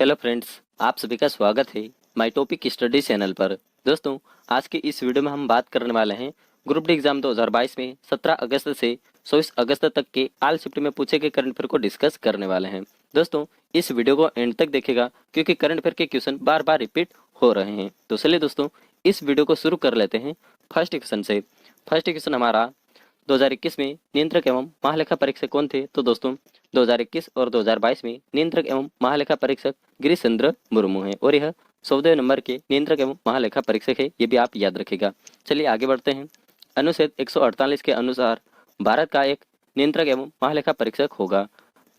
Hello friends, आप सभी का स्वागत है माय टॉपिक स्टडी चैनल पर। दोस्तों, आज की इस वीडियो में हम बात करने वाले हैं ग्रुप डी एग्जाम 2022 में 17 अगस्त से 24 अगस्त तक के आल शिफ्ट में पूछे गए करंट अफेयर को डिस्कस करने वाले हैं। दोस्तों, इस वीडियो को एंड तक देखेगा क्योंकि करंट अफेयर के क्वेश्चन बार बार रिपीट हो रहे हैं। तो चलिए दोस्तों, इस वीडियो को शुरू कर लेते हैं फर्स्ट क्वेश्चन से। फर्स्ट क्वेश्चन हमारा 2021 में नियंत्रक एवं महालेखा परीक्षक कौन थे? तो दोस्तों 2021 और 2022 में नियंत्रक एवं महालेखा परीक्षक गिरीश चंद्र मुर्मू हैं और यह 14वें नंबर के नियंत्रक एवं महालेखा परीक्षक है, ये भी आप याद रखिएगा। चलिए आगे बढ़ते हैं। अनुच्छेद 148 के अनुसार भारत का एक नियंत्रक एवं महालेखा परीक्षक होगा।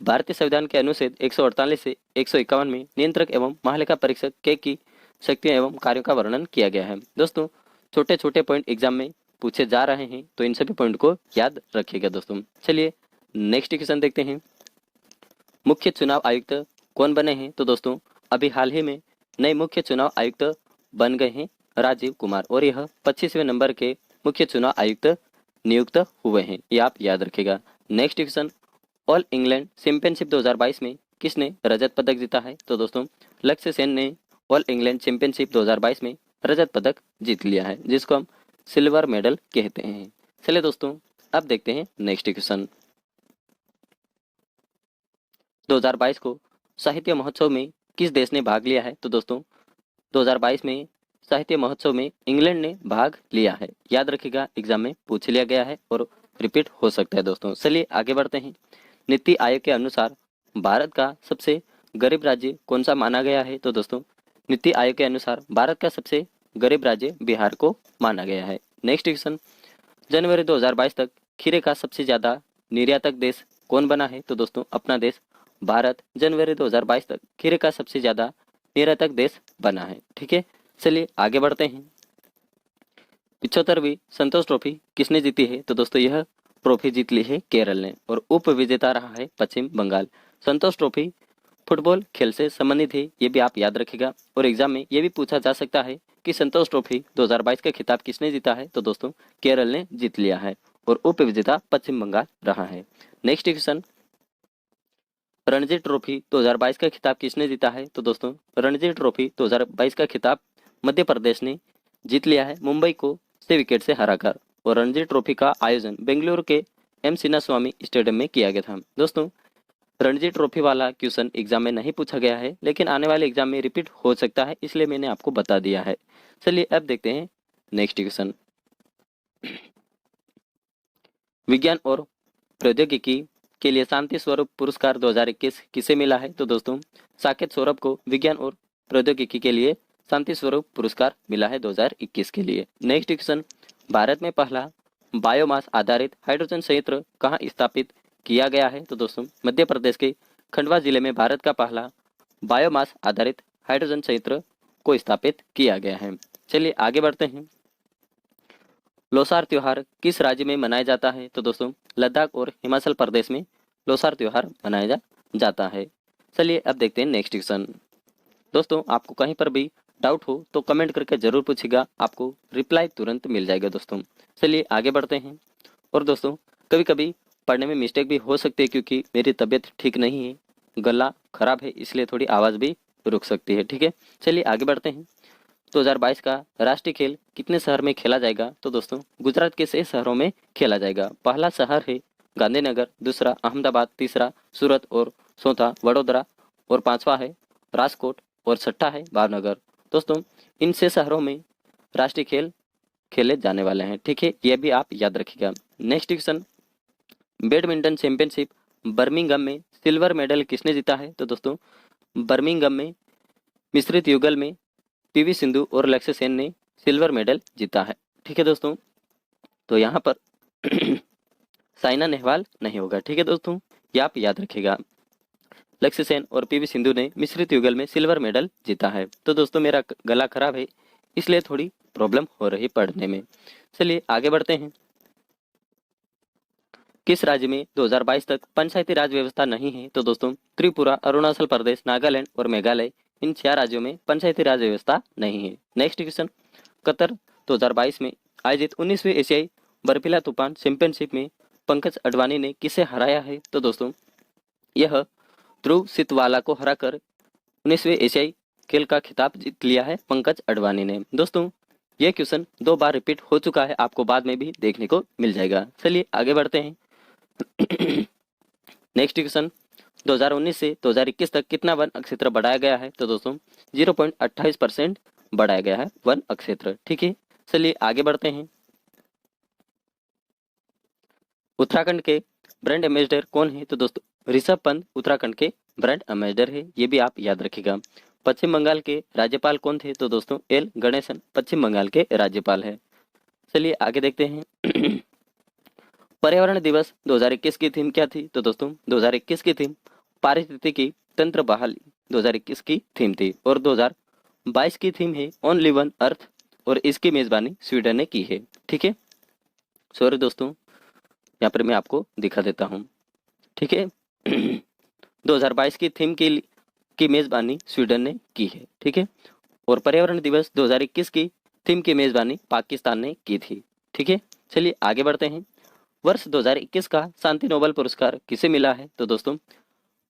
भारतीय संविधान के अनुच्छेद 148 से 151 में नियंत्रक एवं महालेखा परीक्षक के की शक्तियों एवं कार्यों का वर्णन किया गया है। दोस्तों, छोटे छोटे पॉइंट एग्जाम में पूछे जा रहे हैं, तो इन सभी पॉइंट को याद रखिएगा दोस्तों। चलिए नेक्स्ट क्वेश्चन देखते हैं। मुख्य चुनाव आयुक्त कौन बने हैं? तो दोस्तों अभी हाल ही में नए मुख्य चुनाव आयुक्त बन गए हैं राजीव कुमार और यह 25वें नंबर के मुख्य चुनाव आयुक्त नियुक्त हुए हैं, ये आप याद रखिएगा। Next question, all England championship 2022 में किसने रजत पदक जीता है? तो दोस्तों लक्ष्य सेन ने ऑल इंग्लैंड चैंपियनशिप 2022 में रजत पदक जीत लिया है, जिसको हम सिल्वर मेडल कहते हैं। चलिए दोस्तों, अब देखते हैं नेक्स्ट क्वेश्चन। 2022 को साहित्य महोत्सव में किस देश ने भाग लिया है? तो दोस्तों 2022 में साहित्य महोत्सव में इंग्लैंड ने भाग लिया है, याद रखिएगा, एग्जाम में पूछ लिया गया है और रिपीट हो सकता है दोस्तों। चलिए आगे बढ़ते हैं। नीति आयोग के अनुसार भारत का सबसे गरीब राज्य कौन सा माना गया है? तो दोस्तों नीति आयोग के अनुसार भारत का सबसे गरीब राज्य बिहार को माना गया है। नेक्स्ट क्वेश्चन, जनवरी 2022 तक खीरे का सबसे ज्यादा निर्यातक देश कौन बना है? तो दोस्तों अपना देश भारत जनवरी 2022 तक खीरे का सबसे ज्यादा निर्यातक देश बना है। ठीक है, चलिए आगे बढ़ते हैं। 75वीं संतोष ट्रॉफी किसने जीती है? तो दोस्तों यह ट्रॉफी जीत ली है केरल ने और उप विजेता रहा है पश्चिम बंगाल। संतोष ट्रॉफी फुटबॉल खेल से संबंधित है, ये भी आप याद रखिएगा और एग्जाम में ये भी पूछा जा सकता है कि संतोष ट्रॉफी 2022 का खिताब किसने जीता है? तो दोस्तों केरल ने जीत लिया है और उप विजेता पश्चिम बंगाल रहा है। नेक्स्ट क्वेश्चन, रणजी ट्रॉफी 2022 का खिताब किसने जीता है? तो दोस्तों रणजी ट्रॉफी 2022 का खिताब मध्य प्रदेश ने जीत लिया है मुंबई को 6 विकेट से हराकर और रणजी ट्रॉफी का आयोजन बेंगलुरु के एम सिन्नास्वामी स्टेडियम में किया गया था। दोस्तों रणजी ट्रॉफी वाला क्वेश्चन एग्जाम में नहीं पूछा गया है, लेकिन आने वाले एग्जाम में रिपीट हो सकता है, इसलिए मैंने आपको बता दिया है। चलिए अब देखते हैं नेक्स्ट क्वेश्चन। विज्ञान और प्रौद्योगिकी के लिए शांति स्वरूप पुरस्कार 2021 किसे मिला है? तो दोस्तों साकेत सौरभ को विज्ञान और प्रौद्योगिकी के लिए शांति स्वरूप पुरस्कार मिला है 2021 के लिए। नेक्स्ट क्वेश्चन, भारत में पहला बायोमास आधारित हाइड्रोजन संयंत्र कहाँ स्थापित किया गया है? तो दोस्तों मध्य प्रदेश के खंडवा जिले में भारत का पहला बायोमास आधारित हाइड्रोजन संयंत्र को स्थापित किया गया है। चलिए आगे बढ़ते हैं। लोसार त्योहार किस राज्य में मनाया जाता है? तो दोस्तों लद्दाख और हिमाचल प्रदेश में लोसार त्योहार मनाया जाता है। चलिए अब देखते हैं नेक्स्ट क्वेश्चन। दोस्तों आपको कहीं पर भी डाउट हो तो कमेंट करके जरूर पूछिएगा, आपको रिप्लाई तुरंत मिल जाएगा दोस्तों। चलिए आगे बढ़ते हैं। और दोस्तों कभी कभी पढ़ने में मिस्टेक भी हो सकती है क्योंकि मेरी तबीयत ठीक नहीं है, गला खराब है, इसलिए थोड़ी आवाज़ भी रुक सकती है। ठीक है, चलिए आगे बढ़ते हैं। 2022 का राष्ट्रीय खेल कितने शहर में खेला जाएगा? तो दोस्तों गुजरात के 6 शहरों में खेला जाएगा। पहला शहर है गांधीनगर, दूसरा अहमदाबाद, तीसरा सूरत और चौथा वडोदरा और पांचवा है राजकोट और छठा है भावनगर। दोस्तों इन 6 शहरों में राष्ट्रीय खेल खेले जाने वाले हैं। ठीक है, यह भी आप याद रखिएगा। Next question, badminton championship Birmingham में सिल्वर मेडल किसने जीता है? तो दोस्तों बर्मिंघम में मिश्रित युगल में पीवी सिंधु और लक्ष्य सेन ने सिल्वर मेडल जीता है। ठीक है दोस्तों, तो यहाँ पर साइना नेहवाल नहीं होगा। ठीक है दोस्तों, ये आप याद रखिएगा। लक्ष्य सेन और पीवी सिंधु ने मिश्रित युगल में सिल्वर मेडल जीता है। तो दोस्तों मेरा गला खराब है, इसलिए थोड़ी प्रॉब्लम हो रही पढ़ने में। चलिए आगे बढ़ते हैं। किस राज्य में 2022 तक पंचायती राज व्यवस्था नहीं है? तो दोस्तों त्रिपुरा, अरुणाचल प्रदेश, नागालैंड और मेघालय, इन 4 राज्यों में पंचायती राज व्यवस्था नहीं है। नेक्स्ट क्वेश्चन, कतर 2022 में आयोजित 19वीं एशियाई बर्फीला तूफान चैंपियनशिप में पंकज अडवाणी ने किसे हराया है? तो दोस्तों यह ध्रुव सितवाला को हराकर 19वें एशियाई खेल का खिताब जीत लिया है पंकज अडवाणी ने। दोस्तों ये क्वेश्चन 2 बार रिपीट हो चुका है, आपको बाद में भी देखने को मिल जाएगा। चलिए आगे बढ़ते हैं। नेक्स्ट क्वेश्चन, 2019 से 2021 तक कितना वन क्षेत्र बढ़ाया गया है? तो दोस्तों 0.28% बढ़ाया गया है वन क्षेत्र। ठीक है, चलिए आगे बढ़ते हैं। उत्तराखंड के ब्रांड एम्बेसडर कौन है? तो दोस्तों ऋषभ पंत उत्तराखंड के ब्रांड एम्बेसडर है, ये भी आप याद रखिएगा। पश्चिम बंगाल के राज्यपाल कौन थे? तो दोस्तों एल गणेशन पश्चिम बंगाल के राज्यपाल है। चलिए आगे देखते हैं। पर्यावरण दिवस 2021 की थीम क्या थी? तो दोस्तों 2021 की थीम पारिस्थितिकी तंत्र बहाली 2021 की थीम थी। और 2022 की थीम है ओनली वन अर्थ, और इसकी मेजबानी स्वीडन ने की है। ठीक है, सॉरी दोस्तों, यहाँ पर मैं आपको दिखा देता हूँ। ठीक है, 2022 की थीम की मेजबानी स्वीडन ने की है। ठीक है, और पर्यावरण दिवस 2021 की थीम की मेजबानी पाकिस्तान ने की थी। ठीक है, चलिए आगे बढ़ते हैं। वर्ष 2021 का शांति नोबेल पुरस्कार किसे मिला है? तो दोस्तों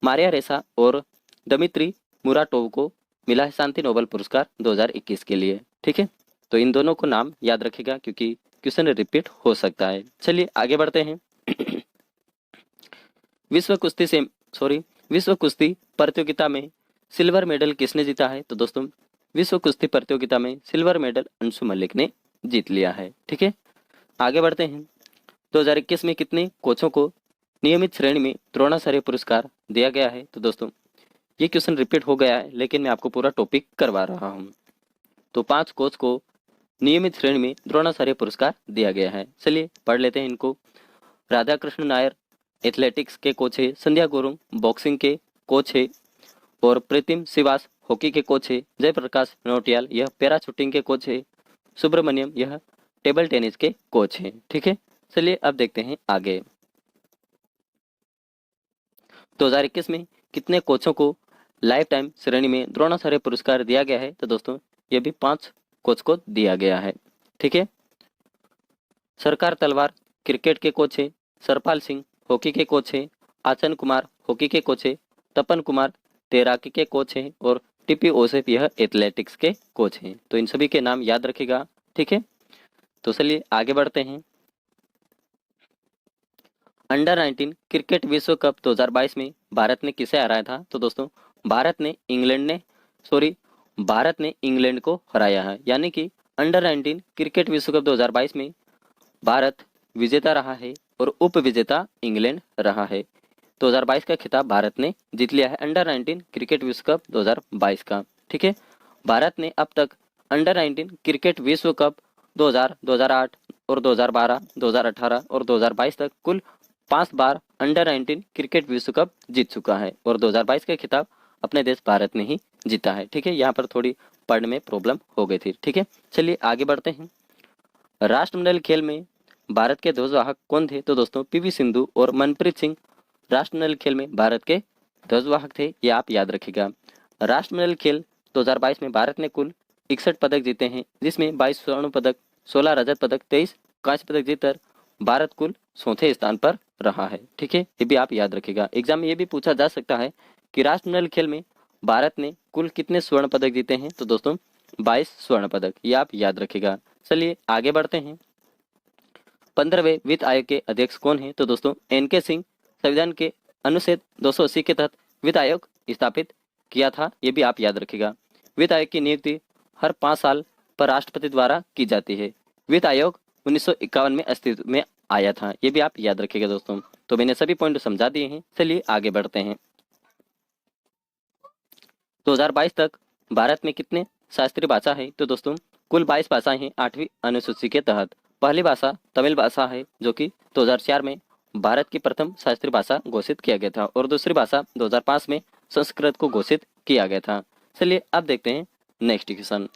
मारिया रेसा और दमित्री मुराटोव को मिला है शांति नोबेल पुरस्कार 2021 के लिए। ठीक है, तो इन दोनों को नाम याद रखिएगा क्योंकि क्वेश्चन रिपीट हो सकता है। चलिए आगे बढ़ते हैं। विश्व कुश्ती प्रतियोगिता में सिल्वर मेडल किसने जीता है? तो दोस्तों विश्व कुश्ती प्रतियोगिता में सिल्वर मेडल अंशु मलिक ने जीत लिया है। ठीक है, आगे बढ़ते हैं। 2021 में कितने कोचों को नियमित श्रेणी में द्रोणाचार्य पुरस्कार दिया गया है? तो दोस्तों ये क्वेश्चन रिपीट हो गया है, लेकिन मैं आपको पूरा टॉपिक करवा रहा हूँ। तो 5 कोच को नियमित श्रेणी में द्रोणाचार्य पुरस्कार दिया गया है। चलिए पढ़ लेते हैं इनको। राधा कृष्ण नायर एथलेटिक्स के कोच है, संध्या गुरुंग बॉक्सिंग के कोच है, और प्रीतिम सिवास हॉकी के कोच है, जयप्रकाश नोटियाल यह पैरा शूटिंग के कोच है, सुब्रमण्यम यह टेबल टेनिस के कोच है। ठीक है, चलिए अब देखते हैं आगे। 2021 में कितने कोचों को लाइफ टाइम श्रेणी में द्रोणाचार्य पुरस्कार दिया गया है? तो दोस्तों ये भी 5 कोच को दिया गया है। ठीक है, सरकार तलवार क्रिकेट के कोच है, सरपाल सिंह हॉकी के कोच है, आचन कुमार हॉकी के कोच है, तपन कुमार तैराकी के कोच हैं, और टीपी ओसेफ यह एथलेटिक्स के कोच हैं। तो इन सभी के नाम याद रखिएगा। ठीक है, तो चलिए आगे बढ़ते हैं। अंडर 19 क्रिकेट विश्व कप 2022 में भारत ने किसे हराया था? तो दोस्तों भारत ने इंग्लैंड को हराया है, यानी कि अंडर 19 क्रिकेट विश्व कप 2022 में भारत विजेता रहा है और उप विजेता इंग्लैंड रहा है। 2022 का खिताब भारत ने जीत लिया है अंडर 19 क्रिकेट विश्व कप 2022 का। ठीक है, भारत ने अब तक अंडर 19 क्रिकेट विश्व कप 2000, 2008 और 2012, 2018 और 2022 तक कुल 5 बार अंडर 19 क्रिकेट विश्व कप जीत चुका है, और 2022 का खिताब अपने देश भारत ने ही जीता है। ठीक है, यहाँ पर थोड़ी पढ़ने में प्रॉब्लम हो गई थी। ठीक है, चलिए आगे बढ़ते हैं। राष्ट्रमंडल खेल में भारत के ध्वजवाहक कौन थे? तो दोस्तों पीवी सिंधु और मनप्रीत सिंह राष्ट्रमंडल खेल में भारत के ध्वजवाहक थे, ये आप याद रखिएगा। राष्ट्रमंडल खेल 2022 में भारत ने कुल 61 पदक जीते हैं, जिसमें 22 स्वर्ण पदक, 16 रजत पदक, 23 कांस्य पदक जीतकर भारत कुल 4थे स्थान पर रहा है। ठीक है, ये भी आप याद रखिएगा। एग्जाम में ये भी पूछा जा सकता है कि राष्ट्रमंडल खेल में भारत ने कुल कितने स्वर्ण पदक जीते हैं? तो दोस्तों 22 स्वर्ण पदक, ये आप याद रखिएगा। चलिए आगे बढ़ते हैं। 15वें वित्त आयोग के अध्यक्ष कौन है? तो दोस्तों एन.के. सिंह संविधान के अनुच्छेद 280 के तहत वित्त आयोग स्थापित किया था, ये भी आप याद रखिएगा। वित्त आयोग की नियुक्ति हर 5 साल पर राष्ट्रपति द्वारा की जाती है। वित्त आयोग 1951 में अस्तित्व में आया था, ये भी आप याद रखिएगा दोस्तों। तो मैंने सभी पॉइंट समझा दिए हैं, चलिए आगे बढ़ते हैं। 2022 तक भारत में कितने शास्त्रीय भाषा है? तो दोस्तों कुल 22 भाषाएं हैं 8वीं अनुसूची के तहत। पहली भाषा तमिल भाषा है, जो कि 2004 में भारत की प्रथम शास्त्रीय भाषा घोषित किया गया था, और दूसरी भाषा 2005 में संस्कृत को घोषित किया गया था। चलिए अब देखते हैं नेक्स्ट क्वेश्चन।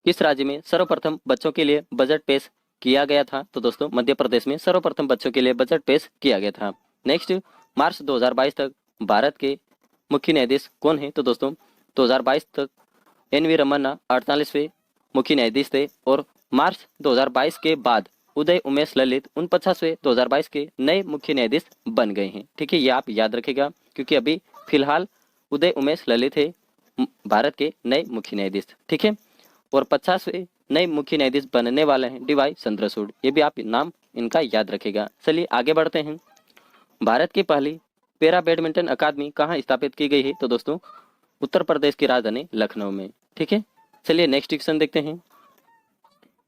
किस राज्य में सर्वप्रथम बच्चों के लिए बजट पेश किया गया था? तो दोस्तों मध्य प्रदेश में सर्वप्रथम बच्चों के लिए बजट पेश किया गया था। नेक्स्ट, मार्च 2022 तक भारत के मुख्य न्यायाधीश कौन है? तो दोस्तों 2022 तक एन.वी. रमन्ना 48वें मुख्य न्यायाधीश थे, और मार्च 2022 के बाद उदय उमेश ललित 49वें 2022 के नए मुख्य न्यायाधीश बन गए हैं। ठीक है, ये आप याद रखिएगा क्योंकि अभी फिलहाल उदय उमेश ललित है भारत के नए मुख्य न्यायाधीश, ठीक है। और 50वें नए मुख्य न्यायाधीश बनने वाले हैं DY चंद्रचूड़, ये भी आप नाम इनका याद रखेगा। चलिए आगे बढ़ते हैं। भारत की पहली पैरा बैडमिंटन अकादमी कहाँ स्थापित की गई है? तो दोस्तों उत्तर प्रदेश की राजधानी लखनऊ में, ठीक है। चलिए नेक्स्ट क्वेश्चन देखते हैं।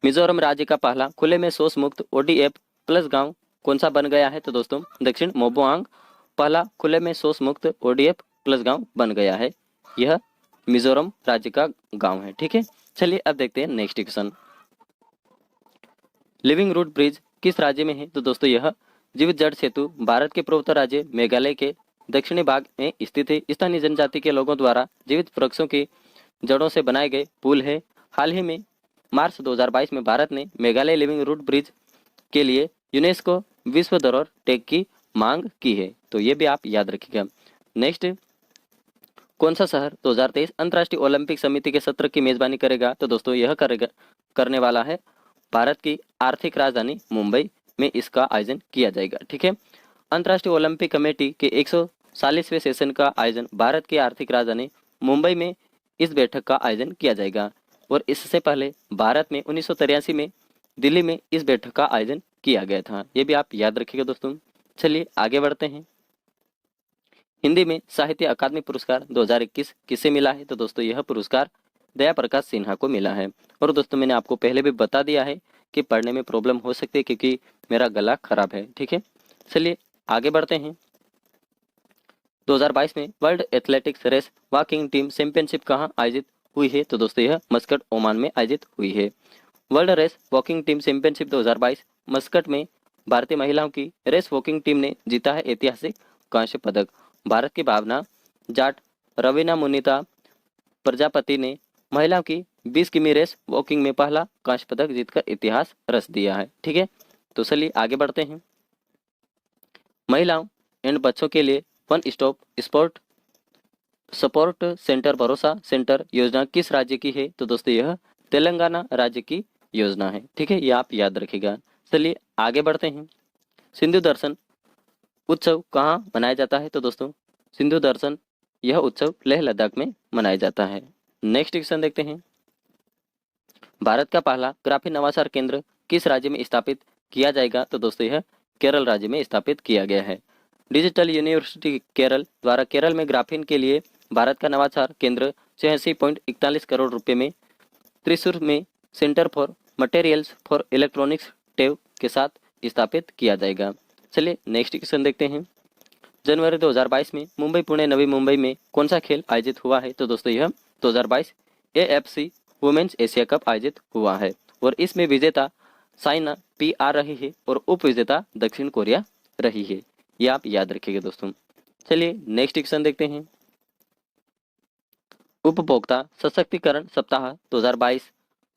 मिजोरम राज्य का पहला खुले में शौच मुक्त ODF प्लस गांव कौन सा बन गया है? तो दोस्तों दक्षिण मोबोआंग पहला खुले में शौच मुक्त ODF प्लस गांव बन गया है। यह मिजोरम राज्य का गांव है, ठीक है। चलिए अब देखते हैं next question. Living root bridge किस राज्य में है? तो दोस्तों यह जीवित जड़ सेतु भारत के पूर्वोत्तर राज्य मेघालय के दक्षिणी भाग में स्थित है। स्थानीय जनजाति के लोगों द्वारा जीवित वृक्षों की जड़ों से बनाए गए पुल है। हाल ही में मार्च 2022 में भारत ने मेघालय लिविंग रूट ब्रिज के लिए यूनेस्को विश्व धरोहर टैग की मांग की है, तो ये भी आप याद रखिएगा। नेक्स्ट, कौन सा शहर 2023 अंतर्राष्ट्रीय ओलंपिक समिति के सत्र की मेजबानी करेगा? तो दोस्तों यह करने वाला है भारत की आर्थिक राजधानी मुंबई में इसका आयोजन किया जाएगा, ठीक है। अंतर्राष्ट्रीय ओलंपिक कमेटी के 140वें सेशन का आयोजन भारत की आर्थिक राजधानी मुंबई में इस बैठक का आयोजन किया जाएगा। और इससे पहले भारत में 1983 में दिल्ली में इस बैठक का आयोजन किया गया था, ये भी आप याद रखिएगा दोस्तों। चलिए आगे बढ़ते हैं। हिंदी में साहित्य अकादमी पुरस्कार 2021 किसे मिला है? तो दोस्तों यह पुरस्कार दया प्रकाश सिन्हा को मिला है। और दोस्तों मैंने आपको पहले भी बता दिया है कि पढ़ने में प्रॉब्लम हो सकती है क्योंकि मेरा गला खराब है, ठीक है। चलिए आगे बढ़ते हैं। 2022 में world athletics race walking team championship कहाँ आयोजित हुई है? तो दोस्तों यह मस्कट ओमान में आयोजित हुई है। World race walking team championship 2022 Muscat में भारतीय महिलाओं की रेस वॉकिंग टीम ने जीता है ऐतिहासिक कांस्य पदक। भारत की भावना जाट, रवीना मुनिता प्रजापति ने महिलाओं की 20 किमी रेस वॉकिंग में पहला कांस्य पदक जीतकर इतिहास रच दिया है, ठीक है। तो चलिए आगे बढ़ते हैं। महिलाओं एंड बच्चों के लिए one stop sport support centre भरोसा सेंटर योजना किस राज्य की है? तो दोस्तों यह तेलंगाना राज्य की योजना है, ठीक है, ये आप याद रखिएगा। चलिए आगे बढ़ते हैं। सिंधु दर्शन उत्सव कहाँ मनाया जाता है? तो दोस्तों सिंधु दर्शन यह उत्सव लेह लद्दाख में मनाया जाता है। नेक्स्ट क्वेश्चन देखते हैं। भारत का पहला ग्राफीन नवाचार केंद्र किस राज्य में स्थापित किया जाएगा? तो दोस्तों यह केरल राज्य में स्थापित किया गया है। डिजिटल यूनिवर्सिटी केरल द्वारा केरल में ग्राफीन के लिए भारत का नवाचार केंद्र 86.41 करोड़ रुपए में त्रिशूर में centre for materials for electronics टेव के साथ स्थापित किया जाएगा। चलिए नेक्स्ट क्वेश्चन देखते हैं। जनवरी 2022 में मुंबई पुणे नवी मुंबई में कौन सा खेल आयोजित हुआ है? तो दोस्तों यह 2022 AFC वुमेन्स एशिया कप आयोजित हुआ है और इसमें विजेता साइना PR रही है और उप विजेता दक्षिण कोरिया रही है, ये आप याद रखिएगा दोस्तों। चलिए नेक्स्ट क्वेश्चन देखते हैं। उपभोक्ता सशक्तिकरण सप्ताह 2022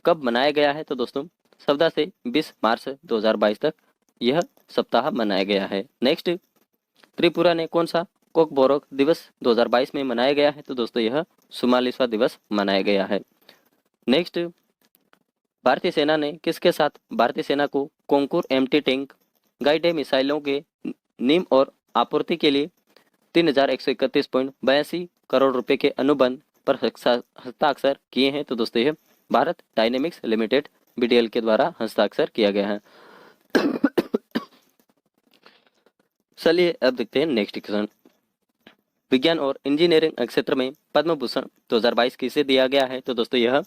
कब मनाया गया है? तो दोस्तों 14 से 20 मार्च 2022 तक यह सप्ताह मनाया गया है। नेक्स्ट, त्रिपुरा ने कौन सा कोकबोरोक दिवस 2022 में मनाया गया है? तो दोस्तों यह 44वां दिवस मनाया गया है। नेक्स्ट, भारतीय सेना ने किसके साथ भारतीय सेना को कोंकूर एमटी टैंक गाइडेड मिसाइलों के नीम और आपूर्ति के लिए 3131.82 करोड़ रुपए के अनुबंध पर हस्ताक्षर किए हैं? तो दोस्तों यह भारत डायनेमिक्स लिमिटेड BDL के द्वारा हस्ताक्षर किया गया है। चलिए अब देखते हैं नेक्स्ट क्वेश्चन। विज्ञान और इंजीनियरिंग क्षेत्र में पद्म भूषण 2022 किसे दिया गया है? तो दोस्तों यह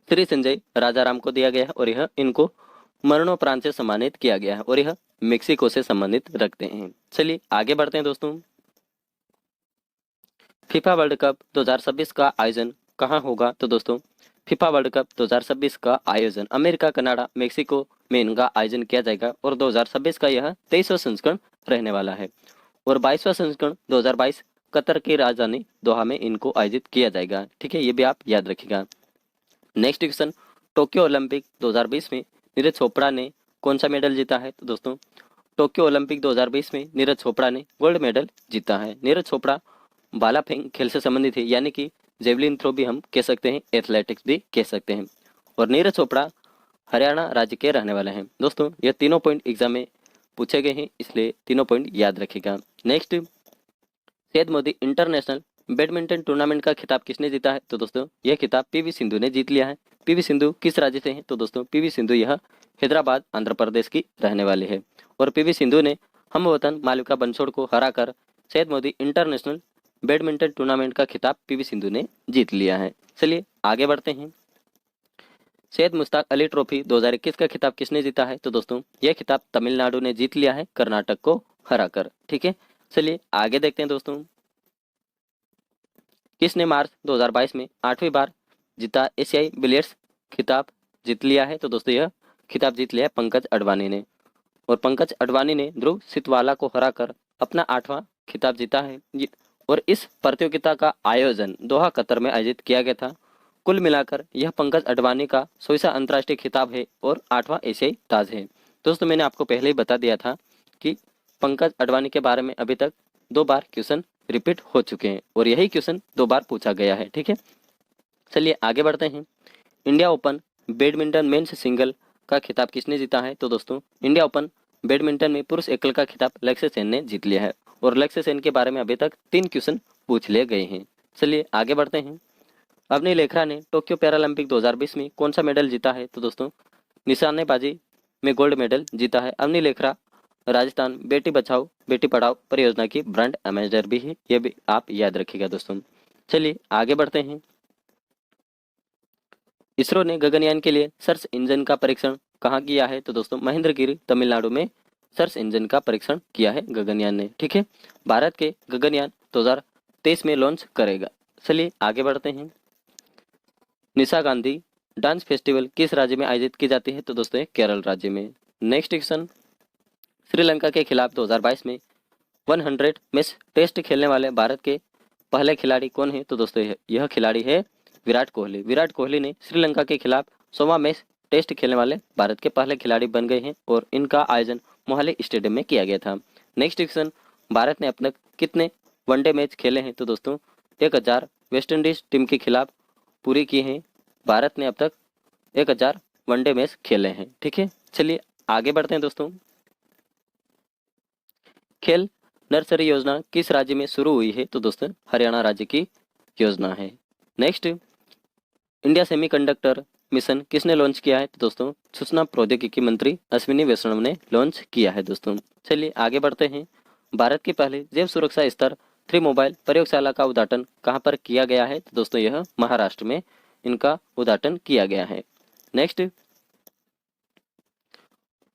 श्री संजय राजाराम को दिया गया है और यह इनको मरणोपरांत से सम्मानित किया गया है और यह मेक्सिको से संबंधित रखते हैं। चलिए आगे बढ़ते हैं दोस्तों। फीफा वर्ल्ड कप 2026 का आयोजन कहाँ होगा? तो दोस्तों फीफा वर्ल्ड कप 2026 का आयोजन अमेरिका, कनाडा, मेक्सिको में इनका आयोजन किया जाएगा और 2026 का यह 23वां संस्करण रहने वाला है और 22वां संस्करण 2022 कतर की राजधानी दोहा में इनको आयोजित किया जाएगा, ठीक है, ये भी आप याद रखिएगा। नेक्स्ट क्वेश्चन, टोक्यो ओलंपिक 2020 में नीरज चोपड़ा ने कौन सा मेडल जीता है? तो दोस्तों टोक्यो ओलंपिक 2020 में नीरज चोपड़ा ने गोल्ड मेडल जीता है। नीरज चोपड़ा भाला फेंक खेल से संबंधित है, यानी कि जेवलिन थ्रो भी हम कह सकते हैं, एथलेटिक्स भी कह सकते हैं। और नीरज चोपड़ा हरियाणा राज्य के रहने वाले हैं। दोस्तों ये तीनों पॉइंट एग्जाम में पूछे गए हैं, इसलिए तीनों पॉइंट याद रखिएगा। Next, Syed Modi international badminton tournament का खिताब किसने जीता है? तो दोस्तों यह खिताब पीवी सिंधु ने जीत लिया है। पीवी सिंधु किस राज्य से हैं? तो दोस्तों पीवी सिंधु यह हैदराबाद आंध्र प्रदेश की रहने वाली है और पीवी सिंधु ने हम वतन मालविका बंसोड़ को हराकर Syed Modi international badminton tournament का खिताब पीवी सिंधु ने जीत लिया है। चलिए आगे बढ़ते हैं। सैयद मुश्ताक अली ट्रॉफी 2021 का खिताब किसने जीता है? तो दोस्तों यह खिताब तमिलनाडु ने जीत लिया है कर्नाटक को हराकर। ठीक है, चलिए आगे देखते हैं दोस्तों। किसने मार्च 2022 में 8वीं बार जीता एशियाई बिलियर्ड्स खिताब जीत लिया है? तो दोस्तों यह खिताब जीत लिया है पंकज अडवाणी ने और पंकज अडवाणी ने ध्रुव सितवाला को हराकर अपना 8वां खिताब जीता है। और इस प्रतियोगिता का आयोजन दोहा कतर में आयोजित किया गया था। कुल मिलाकर यह पंकज अडवाणी का 100वां अंतर्राष्ट्रीय खिताब है और 8वां एशियाई ताज है। दोस्तों मैंने आपको पहले ही बता दिया था कि पंकज अडवाणी के बारे में अभी तक 2 बार क्वेश्चन रिपीट हो चुके हैं और यही क्वेश्चन 2 बार पूछा गया है। ठीक है, चलिए आगे बढ़ते हैं। India open badminton men's single का खिताब किसने जीता है? तो दोस्तों इंडिया ओपन बैडमिंटन में पुरुष एकल का खिताब लक्ष्य सेन ने जीत लिया है और लक्ष्य सेन के बारे में अभी तक 3 क्वेश्चन पूछ लिए गए हैं। चलिए आगे बढ़ते हैं। अवनी लेखरा ने टोक्यो पैरालंपिक 2020 में कौन सा मेडल जीता है? तो दोस्तों निशानेबाजी में गोल्ड मेडल जीता है। अवनी लेखरा राजस्थान बेटी बचाओ बेटी पढ़ाओ परियोजना की ब्रांड एम्बेसडर भी है, ये भी आप याद रखिएगा दोस्तों। चलिए आगे बढ़ते हैं। इसरो ने गगनयान के लिए सर्च इंजन का परीक्षण कहाँ किया है? तो दोस्तों महेंद्रगिरी तमिलनाडु में सर्च इंजन का परीक्षण किया है गगनयान ने। ठीक है, भारत के गगनयान 2023 में लॉन्च करेगा। चलिए आगे बढ़ते हैं। निशा गांधी डांस फेस्टिवल किस राज्य में आयोजित की जाती है? तो दोस्तों केरल राज्य में। नेक्स्ट क्वेश्चन, श्रीलंका के खिलाफ 2022 में 100 मैच टेस्ट खेलने वाले भारत के पहले खिलाड़ी कौन है? तो दोस्तों यह खिलाड़ी है विराट कोहली। विराट कोहली ने श्रीलंका के खिलाफ 100वां मैच टेस्ट खेलने वाले भारत के पहले खिलाड़ी बन गए हैं और इनका आयोजन मोहाली स्टेडियम में किया गया था। नेक्स्ट क्वेश्चन, भारत ने अब तक कितने वनडे मैच खेले हैं? तो दोस्तों 1000 वेस्ट इंडीज टीम के खिलाफ पूरी की हैं। भारत ने अब तक 1000 वनडे मैच खेले हैं। ठीक है, चलिए आगे बढ़ते हैं दोस्तों। खेल नर्सरी योजना किस राज्य में शुरू हुई है? तो दोस्तों हरियाणा राज्य की योजना है। नेक्स्ट, इंडिया सेमीकंडक्टर मिशन किसने लॉन्च किया है? तो दोस्तों सूचना प्रौद्योगिकी मंत्री अश्विनी वैष्णव ने लॉन्च किया है दोस्तों। चलिए आगे बढ़ते हैं। भारत की पहली जैव सुरक्षा स्तर 3 मोबाइल प्रयोगशाला का उद्घाटन कहां पर किया गया है? तो दोस्तों यह महाराष्ट्र में इनका उद्घाटन किया गया है। नेक्स्ट,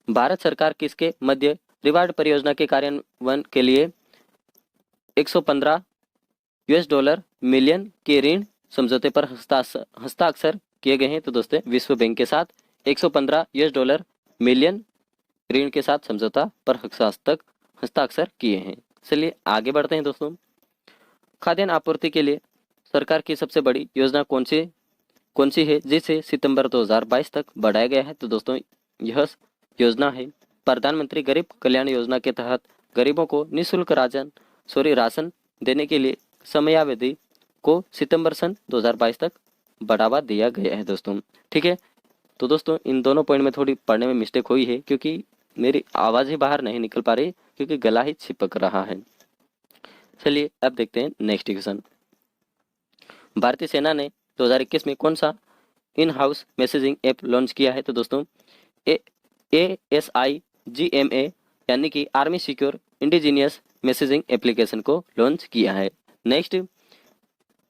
भारत सरकार किसके मध्य रिवार्ड परियोजना के कार्यान्वयन के लिए $115 मिलियन के ऋण समझौते पर हस्ताक्षर किए गए हैं? तो दोस्तों विश्व बैंक के साथ $115 मिलियन ऋण के साथ समझौता पर हस्ताक्षर किए हैं। चलिए आगे बढ़ते हैं दोस्तों। खाद्यान्न आपूर्ति के लिए सरकार की सबसे बड़ी योजना कौन सी है जिसे सितंबर 2022 तक बढ़ाया गया है? तो दोस्तों यह योजना है प्रधानमंत्री गरीब कल्याण योजना के तहत गरीबों को निःशुल्क राशन देने के लिए समयावधि को सितंबर सन 2022 तक बढ़ावा दिया गया है दोस्तों। ठीक है, तो दोस्तों इन दोनों पॉइंट में थोड़ी पढ़ने में मिस्टेक हुई है क्योंकि मेरी आवाज़ ही बाहर नहीं निकल पा रही क्योंकि गला ही चिपक रहा है। चलिए अब देखते हैं नेक्स्ट क्वेश्चन। भारतीय सेना ने 2021 में कौन सा in house messaging app launch किया है? तो दोस्तों ASIGMA यानी कि army secure indigenous messaging application को लॉन्च किया है। नेक्स्ट,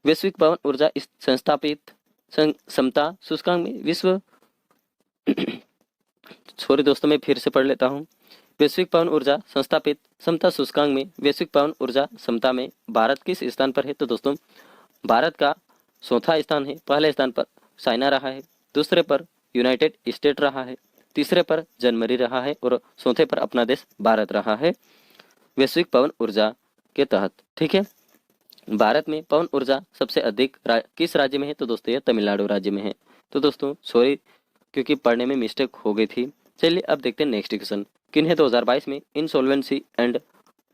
वैश्विक पवन ऊर्जा संस्थापित क्षमता सूचकांक में विश्व सॉरी दोस्तों मैं फिर से पढ़ लेता हूँ। वैश्विक पवन ऊर्जा संस्थापित क्षमता सूचकांक में वैश्विक पवन ऊर्जा क्षमता में भारत किस स्थान पर है? तो दोस्तों भारत का 4था स्थान है। पहले स्थान पर चाइना रहा है, दूसरे पर यूनाइटेड स्टेट रहा है, तीसरे पर जनवरी रहा है और चौथे पर अपना देश भारत रहा है वैश्विक पवन ऊर्जा के तहत। ठीक है, भारत में पवन ऊर्जा सबसे अधिक किस राज्य में है? तो दोस्तों यह तमिलनाडु राज्य में है। तो दोस्तों सॉरी क्योंकि पढ़ने में मिस्टेक हो गई थी। चलिए अब देखते हैं नेक्स्ट क्वेश्चन। किन्हें 2022 में insolvency and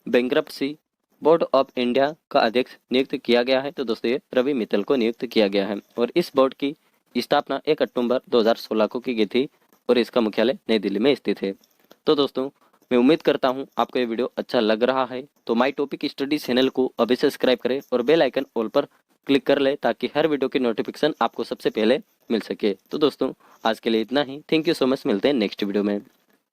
bankruptcy board of India का अध्यक्ष नियुक्त किया गया है? तो दोस्तों ये रवि मित्तल को नियुक्त किया गया है और इस बोर्ड की स्थापना 1 अक्टूबर 2016 को की गई थी और इसका मुख्यालय नई दिल्ली में स्थित है। तो दोस्तों मैं उम्मीद करता हूँ आपको ये वीडियो अच्छा लग रहा है। तो माई टॉपिक स्टडी चैनल को अभी सब्सक्राइब करें और बेल आइकन ऑल पर क्लिक कर ले ताकि हर वीडियो की नोटिफिकेशन आपको सबसे पहले मिल सके। तो दोस्तों आज के लिए इतना ही। Thank you so much. मिलते हैं नेक्स्ट वीडियो में।